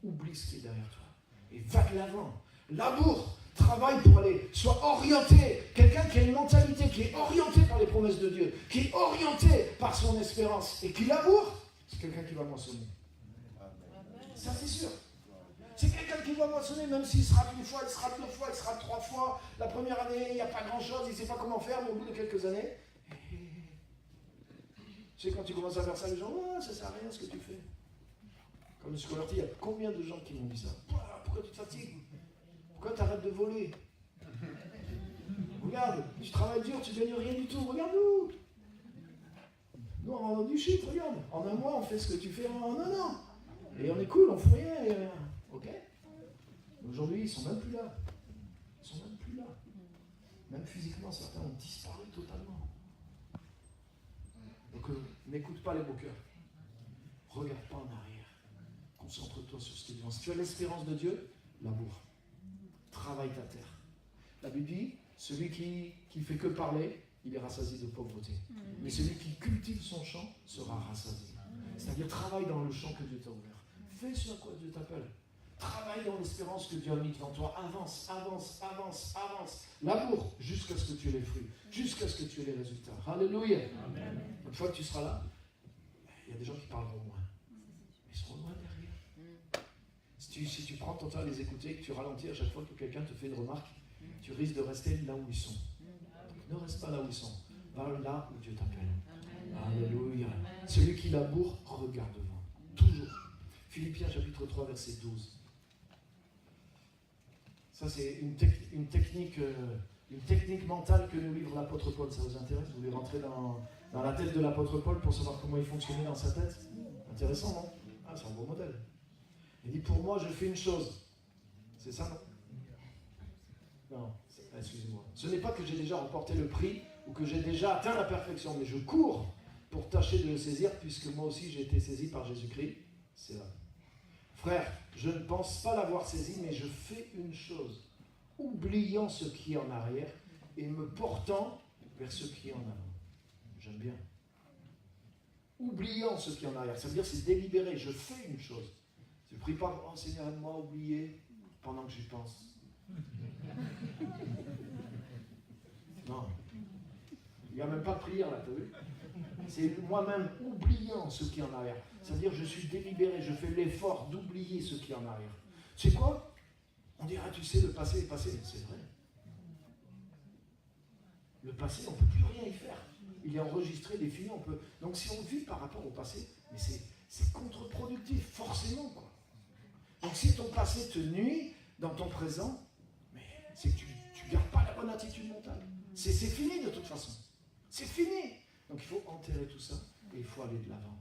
Oublie ce qui est derrière toi. Et va de l'avant. Laboure, travaille pour aller. Sois orienté. Quelqu'un qui a une mentalité qui est orientée par les promesses de Dieu, qui est orienté par son espérance et qui laboure, c'est quelqu'un qui va moissonner. Ça, c'est sûr. C'est quelqu'un qui va moissonner, même s'il se rate une fois, il se rate 2 fois, il se rate 3 fois. La première année, il n'y a pas grand-chose, il ne sait pas comment faire, mais au bout de quelques années, tu sais, quand tu commences à faire ça, les gens, oh, ça ne sert à rien ce que tu fais. Comme le Scolarty, il y a combien de gens qui m'ont dit ça? Pourquoi tu te fatigues? Pourquoi tu arrêtes de voler? Regarde, tu travailles dur, tu ne gagnes rien du tout, regarde-nous. Nous, on a du shit, regarde. En un mois, on fait ce que tu fais en un an. Et on est cool, on ne fout rien. Ok? Aujourd'hui, ils ne sont même plus là. Ils ne sont même plus là. Même physiquement, certains ont disparu totalement. Donc, n'écoute pas les beaux cœurs. Regarde pas en arrière. Concentre-toi sur ce qui est devant. Si tu as l'espérance de Dieu, laboure. Travaille ta terre. La Bible dit, celui qui fait que parler, il est rassasié de pauvreté. Mais celui qui cultive son champ sera rassasié. C'est-à-dire, travaille dans le champ que Dieu t'a ouvert. Fais ce à quoi Dieu t'appelle. Travaille dans l'espérance que Dieu a mis devant toi. Avance, avance, avance, avance. Laboure jusqu'à ce que tu aies les fruits, jusqu'à ce que tu aies les résultats. Alléluia. Amen. Une fois que tu seras là, il y a des gens qui parleront moins. Mais ils seront loin derrière. Si tu prends ton temps à les écouter, que tu ralentis à chaque fois que quelqu'un te fait une remarque, tu risques de rester là où ils sont. Donc, ne reste pas là où ils sont. Va là où Dieu t'appelle. Alléluia. Celui qui laboure, regarde devant. Toujours. Philippiens chapitre 3, verset 12. Ça, c'est une technique mentale que nous livre l'apôtre Paul. Ça vous intéresse? Vous voulez rentrer dans la tête de l'apôtre Paul pour savoir comment il fonctionnait dans sa tête? Intéressant, non? Ah, c'est un beau modèle. Il dit, pour moi, je fais une chose. C'est ça, non? Non, excusez-moi. Ce n'est pas que j'ai déjà remporté le prix ou que j'ai déjà atteint la perfection, mais je cours pour tâcher de le saisir, puisque moi aussi j'ai été saisi par Jésus-Christ. C'est là. Frère, je ne pense pas l'avoir saisi, mais je fais une chose, oubliant ce qui est en arrière et me portant vers ce qui est en avant. J'aime bien. Oubliant ce qui est en arrière, ça veut dire c'est délibéré, je fais une chose. Je ne prie pas, oh Seigneur, aide-moi à oublier pendant que j'y pense. Non. Il n'y a même pas de prière là, tu as vu? C'est moi-même oubliant ce qui est en arrière. C'est-à-dire je suis délibéré, je fais l'effort d'oublier ce qui est en arrière. C'est quoi? On dira, tu sais, le passé est passé. C'est vrai. Le passé, on ne peut plus rien y faire. Il est enregistré, défini, on peut... Donc si on vit par rapport au passé, mais c'est contre-productif, forcément, quoi. Donc si ton passé te nuit dans ton présent, mais c'est que tu ne gardes pas la bonne attitude mentale. C'est fini de toute façon. C'est fini. Donc il faut enterrer tout ça et il faut aller de l'avant.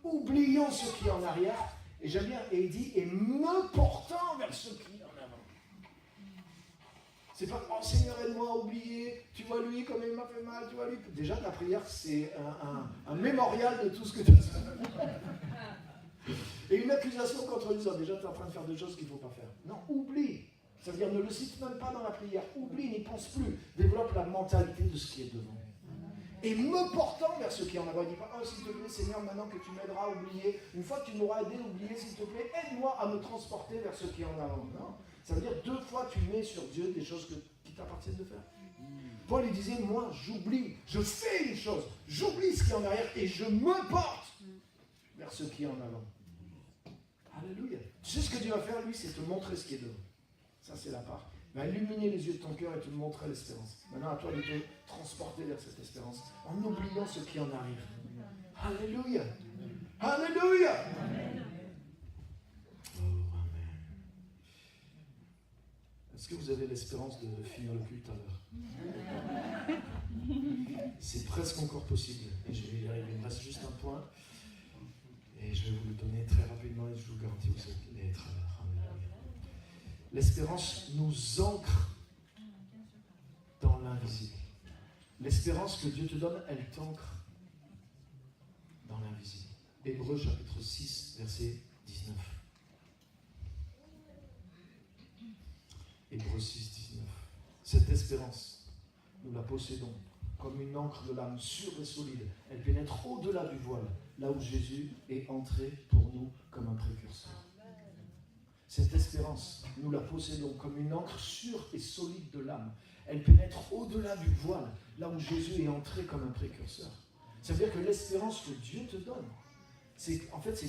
Oublions ce qui est en arrière. Et j'aime bien, et il dit, et me portant vers ce qui est en avant. C'est pas, oh Seigneur, aide-moi à oublier, tu vois lui, comme il m'a fait mal, tu vois lui. Déjà, la prière, c'est un mémorial de tout ce que tu as fait. Et une accusation contre lui, déjà tu es en train de faire des choses qu'il ne faut pas faire. Non, oublie. Ça veut dire ne le cite même pas dans la prière. Oublie, n'y pense plus. Développe la mentalité de ce qui est devant. Et me portant vers ce qui est en avant. Il dit pas, oh s'il te plaît Seigneur, maintenant que tu m'aideras à oublier, une fois que tu m'auras aidé à oublier, s'il te plaît, aide-moi à me transporter vers ce qui est en avant. Non, ça veut dire 2 fois tu mets sur Dieu des choses qui t'appartiennent de faire. Paul il disait, moi j'oublie, je fais une chose, j'oublie ce qui est en arrière et je me porte vers ce qui est en avant. Alléluia. Tu sais ce que Dieu va faire, lui, c'est te montrer ce qui est devant. Ça, c'est la part. Il va illuminer les yeux de ton cœur et te montrer l'espérance. Maintenant, à toi de te transporter vers cette espérance en oubliant ce qui en arrive. Alléluia. Alléluia. Amen. Oh, amen. Est-ce que vous avez l'espérance de finir le culte à l'heure? C'est presque encore possible. Et je vais y arriver. Il me reste juste un point. Et je vais vous le donner très rapidement et je vous garantis que vous allez être à l'heure. L'espérance nous ancre dans l'invisible. L'espérance que Dieu te donne, elle t'ancre dans l'invisible. Hébreux chapitre 6, verset 19. Hébreux 6, 19. Cette espérance, nous la possédons comme une encre de l'âme sûre et solide. Elle pénètre au-delà du voile, là où Jésus est entré pour nous comme un précurseur. Cette espérance, nous la possédons comme une encre sûre et solide de l'âme. Elle pénètre au-delà du voile, là où Jésus est entré comme un précurseur. Ça veut dire que l'espérance que Dieu te donne, c'est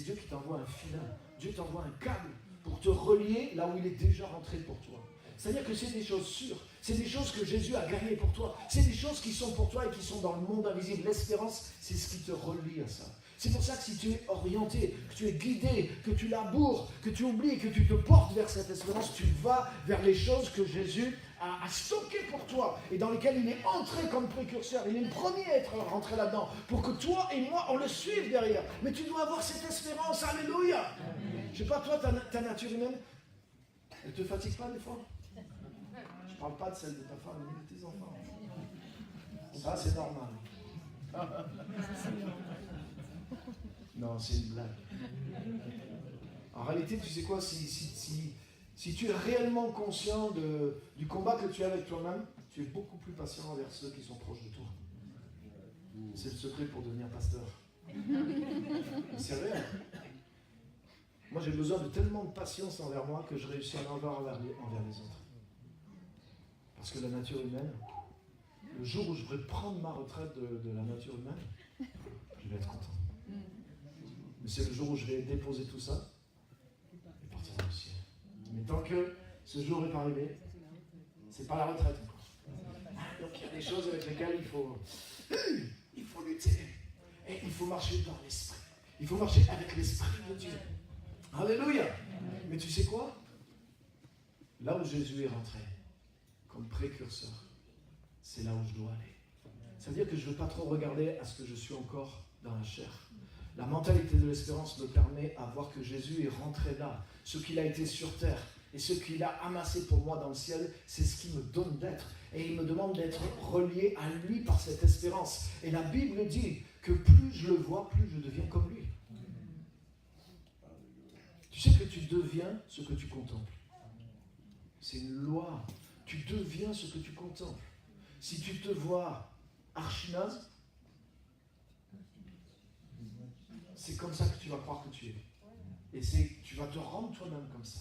Dieu qui t'envoie un filin. Dieu t'envoie un câble pour te relier là où il est déjà rentré pour toi. C'est-à-dire que c'est des choses sûres, c'est des choses que Jésus a gagnées pour toi, c'est des choses qui sont pour toi et qui sont dans le monde invisible. L'espérance, c'est ce qui te relie à ça. C'est pour ça que si tu es orienté, que tu es guidé, que tu laboures, que tu oublies, que tu te portes vers cette espérance, tu vas vers les choses que Jésus a stockées pour toi et dans lesquelles il est entré comme précurseur. Il est le premier à être rentré là-dedans pour que toi et moi, on le suive derrière. Mais tu dois avoir cette espérance, alléluia. Je ne sais pas, toi, ta nature humaine, elle ne te fatigue pas des fois? Je ne parle pas de celle de ta femme, mais de tes enfants. Ça, c'est normal. Non, c'est une blague. En réalité, tu sais quoi, si tu es réellement conscient du combat que tu as avec toi-même, tu es beaucoup plus patient envers ceux qui sont proches de toi. C'est le secret pour devenir pasteur. C'est vrai. Moi, j'ai besoin de tellement de patience envers moi que je réussis à en avoir envers les autres. Parce que la nature humaine, le jour où je vais prendre ma retraite de la nature humaine, je vais être content. Mais c'est le jour où je vais déposer tout ça et partir dans le ciel. Mais tant que ce jour n'est pas arrivé, c'est pas la retraite encore. Donc il y a des choses avec lesquelles il faut lutter. Et il faut marcher dans l'esprit. Il faut marcher avec l'esprit de Dieu. Alléluia. Mais tu sais quoi? Là où Jésus est rentré, comme précurseur, c'est là où je dois aller. Ça veut dire que je ne veux pas trop regarder à ce que je suis encore dans la chair. La mentalité de l'espérance me permet à voir que Jésus est rentré là. Ce qu'il a été sur terre et ce qu'il a amassé pour moi dans le ciel, c'est ce qui me donne d'être. Et il me demande d'être relié à lui par cette espérance. Et la Bible dit que plus je le vois, plus je deviens comme lui. Tu sais que tu deviens ce que tu contemples. C'est une loi. Tu deviens ce que tu contemples. Si tu te vois archinaze, c'est comme ça que tu vas croire que tu es. Et tu vas te rendre toi-même comme ça.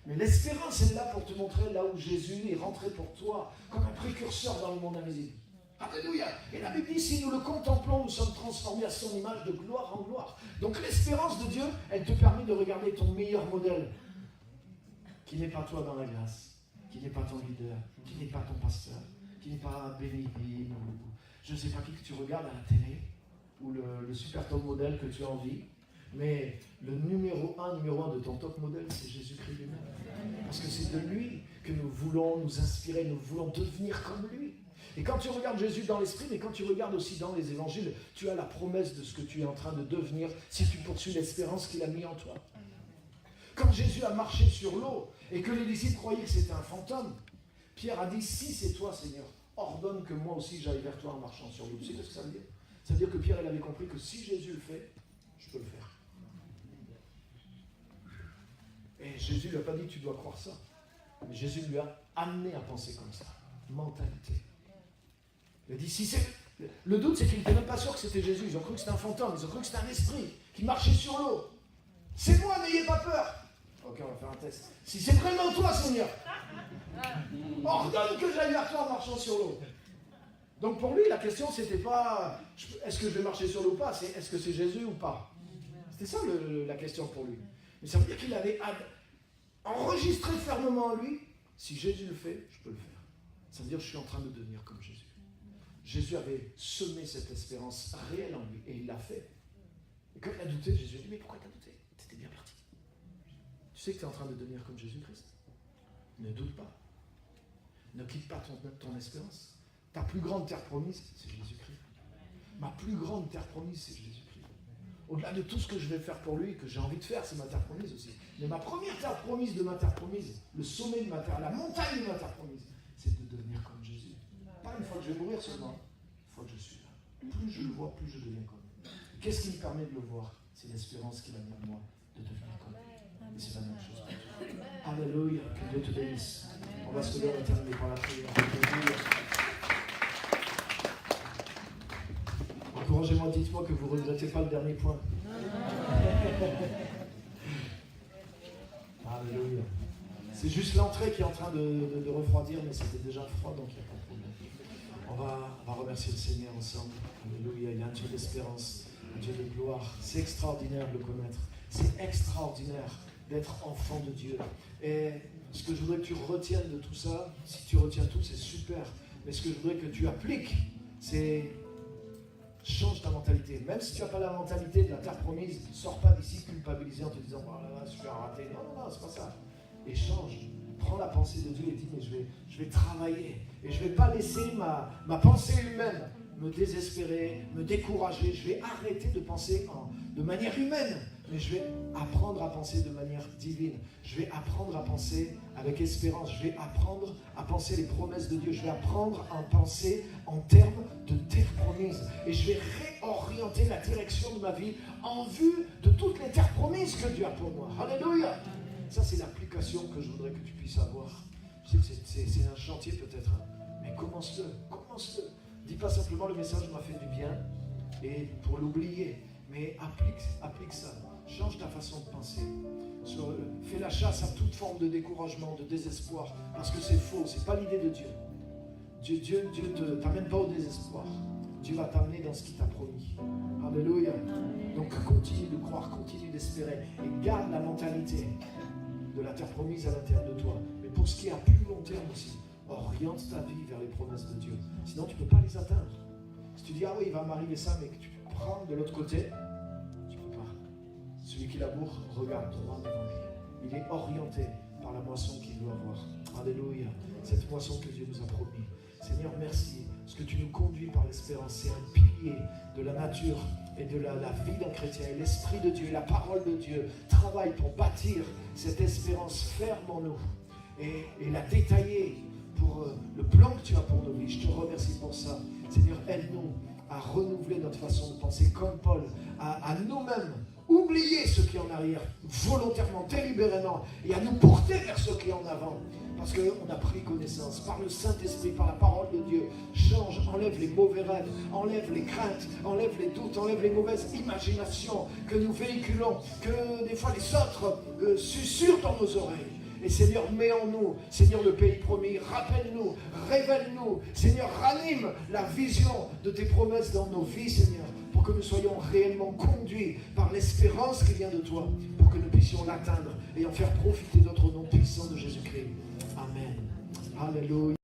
Mais l'espérance est là pour te montrer là où Jésus est rentré pour toi, comme un précurseur dans le monde invisible. Alléluia. Et la Bible dit, si nous le contemplons, nous sommes transformés à son image de gloire en gloire. Donc l'espérance de Dieu, elle te permet de regarder ton meilleur modèle, qui n'est pas toi dans la grâce, qui n'est pas ton leader, qui n'est pas ton pasteur, qui n'est pas Béni, ou je ne sais pas qui que tu regardes à la télé, ou le super top modèle que tu as envie, mais le numéro un de ton top modèle, c'est Jésus-Christ lui-même. Parce que c'est de lui que nous voulons nous inspirer, nous voulons devenir comme lui. Et quand tu regardes Jésus dans l'esprit, mais quand tu regardes aussi dans les évangiles, tu as la promesse de ce que tu es en train de devenir si tu poursuis l'espérance qu'il a mis en toi. Quand Jésus a marché sur l'eau et que les disciples croyaient que c'était un fantôme, Pierre a dit, si c'est toi Seigneur, ordonne que moi aussi j'aille vers toi en marchant sur l'eau. Tu sais ce que ça veut dire? Ça veut dire que Pierre il avait compris que si Jésus le fait, je peux le faire. Et Jésus ne lui a pas dit tu dois croire ça. Mais Jésus lui a amené à penser comme ça. Mentalité. Il a dit si c'est... Le doute, c'est qu'ils n'étaient même pas sûrs que c'était Jésus. Ils ont cru que c'était un fantôme, ils ont cru que c'était un esprit qui marchait sur l'eau. C'est moi, n'ayez pas peur. Ok, on va faire un test. Si c'est vraiment toi, Seigneur, ordonne que j'aille vers toi en marchant sur l'eau. Donc pour lui, la question, c'était pas est-ce que je vais marcher sur l'eau ou pas, c'est est-ce que c'est Jésus ou pas. C'était ça la question pour lui. Mais ça veut dire qu'il avait enregistré fermement en lui, si Jésus le fait, je peux le faire. Ça veut dire que je suis en train de devenir comme Jésus. Jésus avait semé cette espérance réelle en lui, et il l'a fait. Et quand il a douté, Jésus a dit, mais pourquoi tu as douté? T'étais bien parti. Tu sais que tu es en train de devenir comme Jésus-Christ. Ne doute pas. Ne quitte pas ton espérance. Ta plus grande terre promise, c'est Jésus-Christ. Ma plus grande terre promise, c'est Jésus-Christ. Au-delà de tout ce que je vais faire pour lui, que j'ai envie de faire, c'est ma terre promise aussi. Mais ma première terre promise de ma terre promise, le sommet de ma terre, la montagne de ma terre promise, c'est de devenir comme Jésus. Pas une fois que je vais mourir seulement, une fois que je suis là. Plus je le vois, plus je deviens comme lui. Qu'est-ce qui me permet de le voir? C'est l'espérance qu'il a mis en moi de devenir comme lui. Et c'est la même chose. Alléluia, que Dieu te bénisse. On va se lever, on va terminer par la prière. Encouragez-moi, dites-moi que vous ne regrettez pas le dernier point. Alléluia. C'est juste l'entrée qui est en train de refroidir, mais c'était déjà froid, donc il n'y a pas de problème. On va remercier le Seigneur ensemble. Alléluia, il y a un Dieu d'espérance, un Dieu de gloire. C'est extraordinaire de le connaître. C'est extraordinaire d'être enfant de Dieu. Et ce que je voudrais que tu retiennes de tout ça, si tu retiens tout, c'est super. Mais ce que je voudrais que tu appliques, c'est change ta mentalité. Même si tu n'as pas la mentalité de la terre promise, ne sors pas d'ici culpabilisé en te disant oh là là, je suis raté. Non, c'est pas ça. Et change. Prends la pensée de Dieu et dis mais je vais travailler. Et je ne vais pas laisser ma pensée humaine me désespérer, me décourager. Je vais arrêter de penser de manière humaine. Mais je vais apprendre à penser de manière divine. Je vais apprendre à penser avec espérance. Je vais apprendre à penser les promesses de Dieu. Je vais apprendre à penser en termes de terre promise. Et je vais réorienter la direction de ma vie en vue de toutes les terres promises que Dieu a pour moi. Alléluia! Ça, c'est l'application que je voudrais que tu puisses avoir. Je sais que c'est un chantier peut-être, hein, mais commence-le. Dis pas simplement le message m'a fait du bien et pour l'oublier, mais applique ça. Change ta façon de penser. Fais la chasse à toute forme de découragement, de désespoir, parce que c'est faux, c'est pas l'idée de Dieu. Dieu ne t'amène pas au désespoir. Dieu va t'amener dans ce qu'il t'a promis. Alléluia. Donc continue de croire, continue d'espérer et garde la mentalité de la terre promise à l'intérieur de toi. Mais pour ce qui est à plus long terme aussi, oriente ta vie vers les promesses de Dieu. Sinon tu ne peux pas les atteindre. Si tu dis ah oui il va m'arriver ça, mais que tu prends de l'autre côté, tu ne peux pas. Celui qui laboure regarde droit devant lui. Il est orienté par la moisson qu'il doit avoir. Alléluia. Cette moisson que Dieu nous a promis. Seigneur, merci. Parce que tu nous conduis par l'espérance. C'est un pilier de la nature et de la vie d'un chrétien. Et l'Esprit de Dieu, la parole de Dieu travaille pour bâtir cette espérance ferme en nous et la détailler pour le plan que tu as pour nos vies. Je te remercie pour ça. Seigneur, aide-nous à renouveler notre façon de penser comme Paul, à nous-mêmes oublier ce qui est en arrière, volontairement, délibérément, et à nous porter vers ce qui est en avant. Parce qu'on a pris connaissance par le Saint-Esprit, par la parole de Dieu. Change, enlève les mauvais rêves, enlève les craintes, enlève les doutes, enlève les mauvaises imaginations que nous véhiculons, que des fois les autres susurrent dans nos oreilles. Et Seigneur, mets en nous, Seigneur, le pays promis, rappelle-nous, révèle-nous, Seigneur, ranime la vision de tes promesses dans nos vies, Seigneur, pour que nous soyons réellement conduits par l'espérance qui vient de toi, pour que nous puissions l'atteindre et en faire profiter d'autres noms puissants de Jésus-Christ. Amen. Alléluia.